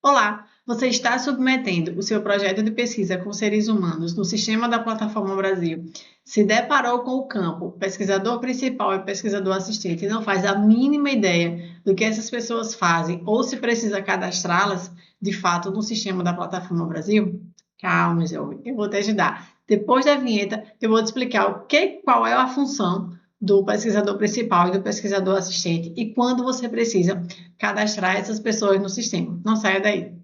Olá, você está submetendo o seu projeto de pesquisa com seres humanos no sistema da Plataforma Brasil. Se deparou com o campo pesquisador principal e pesquisador assistente e não faz a mínima ideia do que essas pessoas fazem ou se precisa cadastrá-las, de fato, no sistema da Plataforma Brasil? Calma, jovem, eu vou te ajudar. Depois da vinheta, eu vou te explicar qual é a função do pesquisador principal e do pesquisador assistente e quando você precisa cadastrar essas pessoas no sistema. Não saia daí.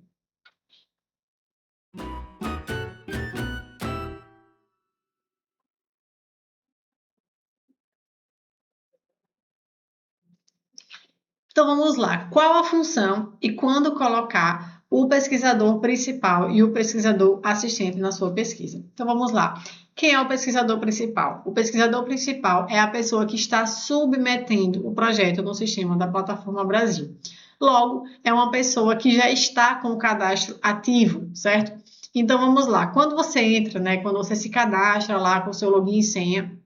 Então vamos lá. Qual a função e quando colocar o pesquisador principal e o pesquisador assistente na sua pesquisa? Então vamos lá. Quem é o pesquisador principal? O pesquisador principal é a pessoa que está submetendo o projeto no sistema da Plataforma Brasil. Logo, é uma pessoa que já está com o cadastro ativo, certo? Então vamos lá. Quando você entra, quando você se cadastra lá com o seu login e senha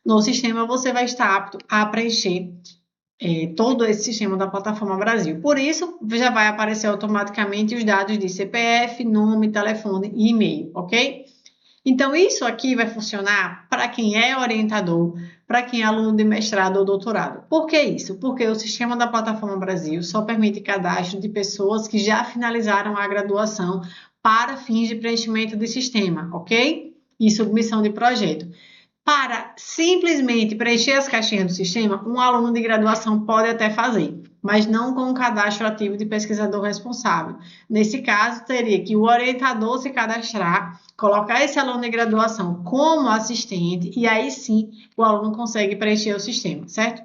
no sistema, você vai estar apto a preencher todo esse sistema da Plataforma Brasil. Por isso, já vai aparecer automaticamente os dados de CPF, nome, telefone e e-mail, ok? Então, isso aqui vai funcionar para quem é orientador, para quem é aluno de mestrado ou doutorado. Por que isso? Porque o sistema da Plataforma Brasil só permite cadastro de pessoas que já finalizaram a graduação para fins de preenchimento de sistema, ok? E submissão de projeto. Para simplesmente preencher as caixinhas do sistema, um aluno de graduação pode até fazer, mas não com um cadastro ativo de pesquisador responsável. Nesse caso, teria que o orientador se cadastrar, colocar esse aluno de graduação como assistente, e aí sim o aluno consegue preencher o sistema, certo?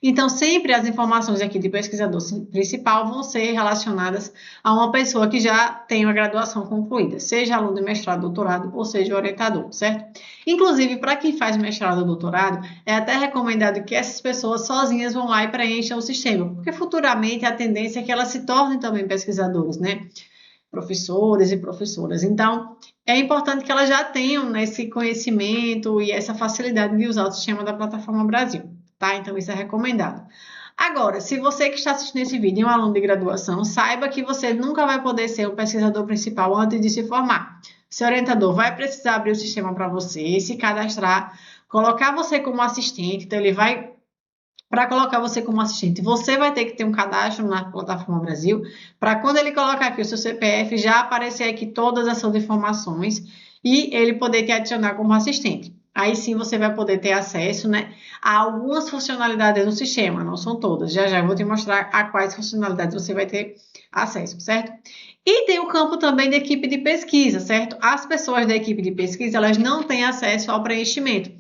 Então, sempre as informações aqui de pesquisador principal vão ser relacionadas a uma pessoa que já tem uma graduação concluída, seja aluno de mestrado, doutorado ou seja orientador, certo? Inclusive, para quem faz mestrado ou doutorado, é até recomendado que essas pessoas sozinhas vão lá e preencham o sistema, porque futuramente a tendência é que elas se tornem também pesquisadores, professores e professoras. Então, é importante que elas já tenham esse conhecimento e essa facilidade de usar o sistema da Plataforma Brasil, tá? Então, isso é recomendado. Agora, se você que está assistindo esse vídeo é um aluno de graduação, saiba que você nunca vai poder ser o pesquisador principal antes de se formar. Seu orientador vai precisar abrir o sistema para você, se cadastrar, colocar você como assistente, então ele vai para colocar você como assistente, você vai ter que ter um cadastro na Plataforma Brasil, para quando ele colocar aqui o seu CPF, já aparecer aqui todas as suas informações e ele poder te adicionar como assistente. Aí sim você vai poder ter acesso, a algumas funcionalidades do sistema, não são todas. Já já eu vou te mostrar a quais funcionalidades você vai ter acesso, certo? E tem o campo também da equipe de pesquisa, certo? As pessoas da equipe de pesquisa, elas não têm acesso ao preenchimento.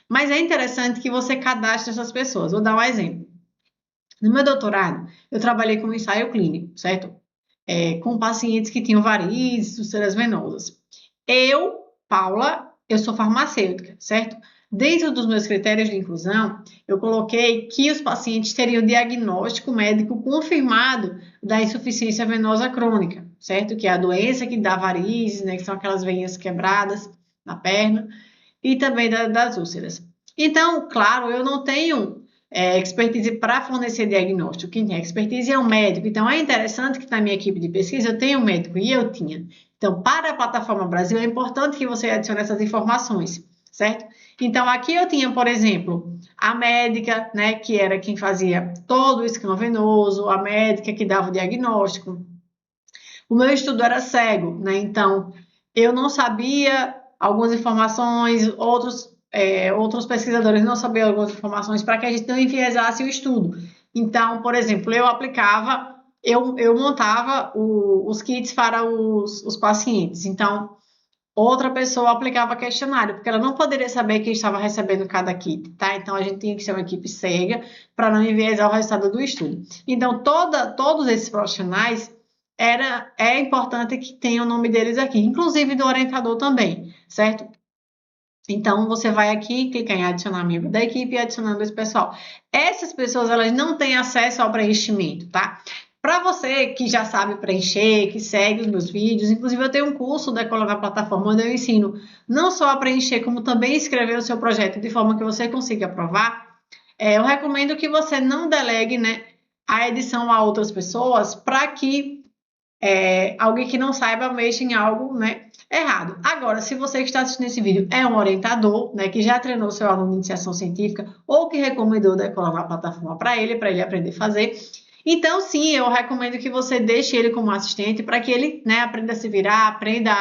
Mas é interessante que você cadastre essas pessoas. Vou dar um exemplo. No meu doutorado, eu trabalhei com um ensaio clínico, certo? Com pacientes que tinham varizes, úlceras venosas. Eu, Paula, eu sou farmacêutica, certo? Dentro dos meus critérios de inclusão, eu coloquei que os pacientes teriam diagnóstico médico confirmado da insuficiência venosa crônica, certo? Que é a doença que dá varizes, que são aquelas veias quebradas na perna e também das úlceras. Então, claro, eu não tenho expertise para fornecer diagnóstico. Quem tem expertise é um médico. Então, é interessante que na minha equipe de pesquisa eu tenho um médico e eu tinha. Então, para a Plataforma Brasil, é importante que você adicione essas informações, certo? Então, aqui eu tinha, por exemplo, a médica, que era quem fazia todo o escândalo venoso, a médica que dava o diagnóstico. O meu estudo era cego, então eu não sabia algumas informações, outros pesquisadores não sabiam algumas informações para que a gente não enviesasse o estudo. Então, por exemplo, eu montava os kits para os pacientes. Então, outra pessoa aplicava questionário, porque ela não poderia saber quem estava recebendo cada kit, tá? Então, a gente tinha que ser uma equipe cega para não enviesar o resultado do estudo. Então, todos esses profissionais é importante que tenha o nome deles aqui, inclusive do orientador também, certo? Então, você vai aqui, clicar em adicionar membro da equipe e adicionando esse pessoal. Essas pessoas, elas não têm acesso ao preenchimento, tá? Para você que já sabe preencher, que segue os meus vídeos, inclusive eu tenho um curso da Decola na Plataforma onde eu ensino não só a preencher, como também escrever o seu projeto de forma que você consiga aprovar. Eu recomendo que você não delegue, a edição a outras pessoas para que alguém que não saiba mexa em algo, né, errado. Agora, se você que está assistindo esse vídeo é um orientador, né, que já treinou seu aluno de iniciação científica ou que recomendou colocar a plataforma para ele aprender a fazer, então sim, eu recomendo que você deixe ele como assistente para que ele, né, aprenda a se virar, aprenda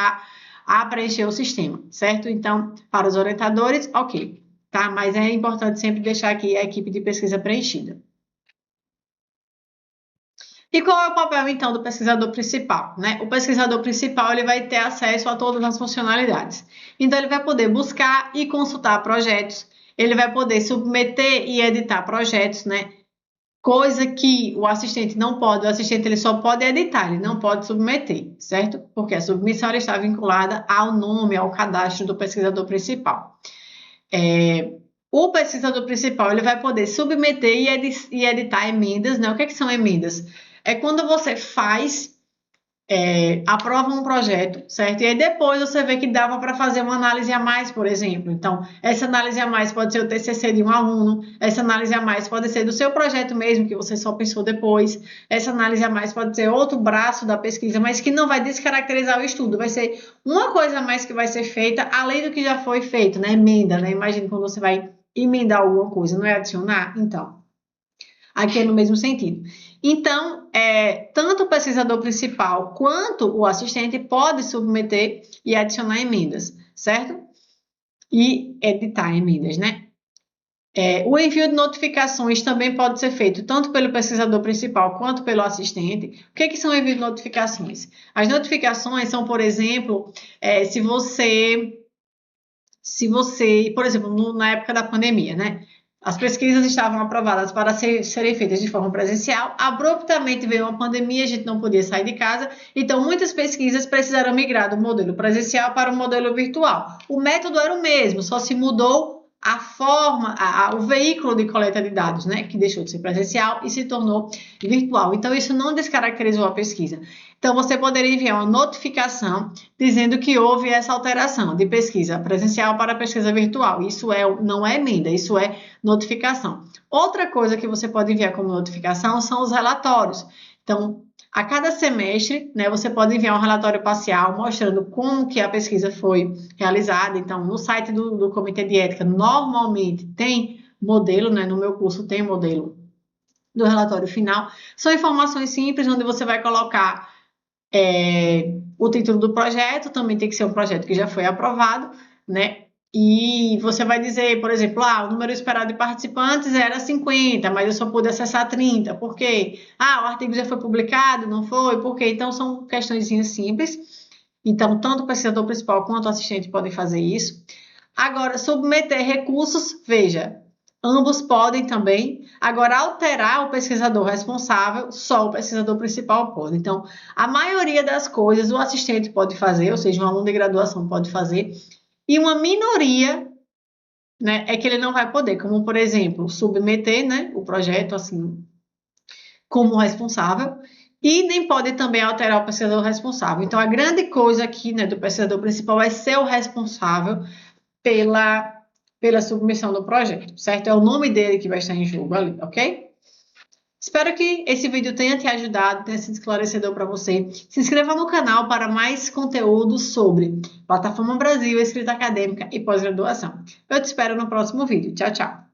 a preencher o sistema, certo? Então, para os orientadores, ok, tá? Mas é importante sempre deixar aqui a equipe de pesquisa preenchida. E qual é o papel, então, do pesquisador principal, né? O pesquisador principal ele vai ter acesso a todas as funcionalidades. Então, ele vai poder buscar e consultar projetos, ele vai poder submeter e editar projetos, né? Coisa que o assistente não pode, o assistente ele só pode editar, ele não pode submeter, certo? Porque a submissão está vinculada ao nome, ao cadastro do pesquisador principal. O pesquisador principal ele vai poder submeter e editar emendas, né? O que são emendas? É quando você aprova um projeto, certo? E aí depois você vê que dava para fazer uma análise a mais, por exemplo. Então, essa análise a mais pode ser o TCC de um aluno, essa análise a mais pode ser do seu projeto mesmo, que você só pensou depois, essa análise a mais pode ser outro braço da pesquisa, mas que não vai descaracterizar o estudo, vai ser uma coisa a mais que vai ser feita, além do que já foi feito, né? Emenda, né? Imagina quando você vai emendar alguma coisa, não é adicionar? Então, aqui é no mesmo sentido. Então, tanto o pesquisador principal quanto o assistente pode submeter e adicionar emendas, certo? E editar emendas, né? O envio de notificações também pode ser feito tanto pelo pesquisador principal quanto pelo assistente. O que são envio de notificações? As notificações são, por exemplo, se você, por exemplo, na época da pandemia, né? As pesquisas estavam aprovadas para serem feitas de forma presencial. Abruptamente veio uma pandemia, a gente não podia sair de casa. Então, muitas pesquisas precisaram migrar do modelo presencial para o modelo virtual. O método era o mesmo, só se mudou a forma, o veículo de coleta de dados, né? Que deixou de ser presencial e se tornou virtual. Então, isso não descaracterizou a pesquisa. Então, você poderia enviar uma notificação dizendo que houve essa alteração de pesquisa presencial para pesquisa virtual. Isso não é emenda, isso é notificação. Outra coisa que você pode enviar como notificação são os relatórios. Então, a cada semestre, né, você pode enviar um relatório parcial mostrando como que a pesquisa foi realizada. Então, no site do Comitê de Ética, normalmente tem modelo, né, no meu curso tem modelo do relatório final. São informações simples, onde você vai colocar o título do projeto, também tem que ser um projeto que já foi aprovado, né? E você vai dizer, por exemplo, o número esperado de participantes era 50, mas eu só pude acessar 30. Por quê? O artigo já foi publicado, não foi? Por quê? Então, são questões simples. Então, tanto o pesquisador principal quanto o assistente podem fazer isso. Agora, submeter recursos, veja, ambos podem também. Agora, alterar o pesquisador responsável, só o pesquisador principal pode. Então, a maioria das coisas o assistente pode fazer, ou seja, um aluno de graduação pode fazer, e uma minoria, né, é que ele não vai poder, como, por exemplo, submeter, né, o projeto assim como responsável, e nem pode também alterar o pesquisador responsável. Então, a grande coisa aqui, né, do pesquisador principal é ser o responsável pela submissão do projeto, certo? É o nome dele que vai estar em jogo ali, ok? Espero que esse vídeo tenha te ajudado, tenha sido esclarecedor para você. Se inscreva no canal para mais conteúdos sobre Plataforma Brasil, escrita acadêmica e pós-graduação. Eu te espero no próximo vídeo. Tchau, tchau!